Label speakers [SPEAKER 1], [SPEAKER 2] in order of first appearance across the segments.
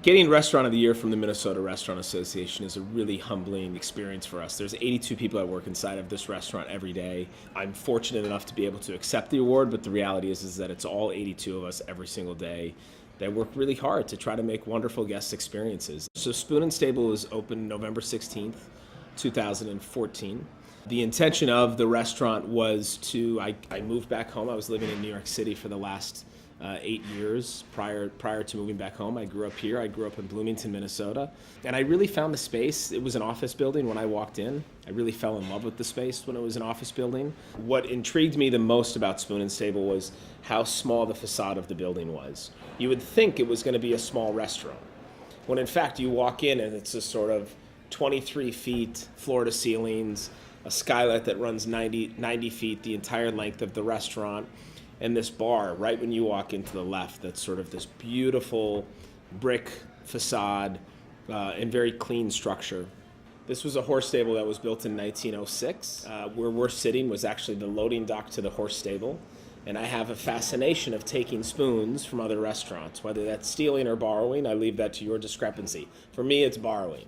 [SPEAKER 1] Getting Restaurant of the Year from the Minnesota Restaurant Association is a really humbling experience for us. There's 82 people that work inside of this restaurant every day. I'm fortunate enough to be able to accept the award, but the reality is that it's all 82 of us every single day that work really hard to try to make wonderful guest experiences. So Spoon and Stable was opened November 16th, 2014. The intention of the restaurant was I moved back home. I was living in New York City for the last 8 years prior to moving back home. I grew up here. I grew up in Bloomington, Minnesota. And I really found the space. It was an office building when I walked in. I really fell in love with the space when it was an office building. What intrigued me the most about Spoon and Stable was how small the facade of the building was. You would think it was going to be a small restaurant, when in fact you walk in and it's a sort of 23 feet floor to ceilings, a skylight that runs 90 feet the entire length of the restaurant, and this bar right when you walk into the left that's sort of this beautiful brick facade and very clean structure. This was a horse stable that was built in 1906. Where we're sitting was actually the loading dock to the horse stable. And I have a fascination of taking spoons from other restaurants, whether that's stealing or borrowing. I leave that to your discrepancy. For me, it's borrowing.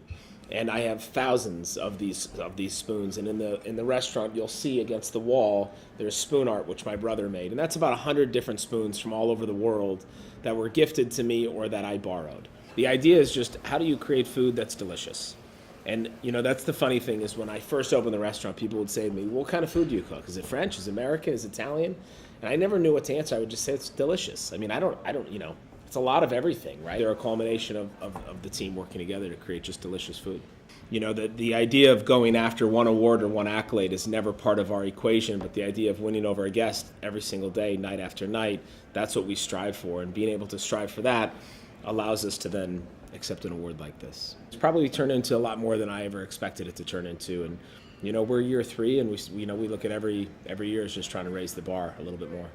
[SPEAKER 1] And I have thousands of these spoons. And in the restaurant, you'll see against the wall, there's spoon art, which my brother made. And that's about 100 different spoons from all over the world that were gifted to me or that I borrowed. The idea is just, how do you create food that's delicious? And, that's the funny thing is when I first opened the restaurant, people would say to me, what kind of food do you cook? Is it French? Is it American? Is it Italian? And I never knew what to answer. I would just say it's delicious. I mean, I don't, it's a lot of everything, right? They're a culmination of the team working together to create just delicious food. The idea of going after one award or one accolade is never part of our equation, but the idea of winning over a guest every single day, night after night, that's what we strive for. And being able to strive for that allows us to then accept an award like this. It's probably turned into a lot more than I ever expected it to turn into. And, we're year 3, and we look at every year as just trying to raise the bar a little bit more.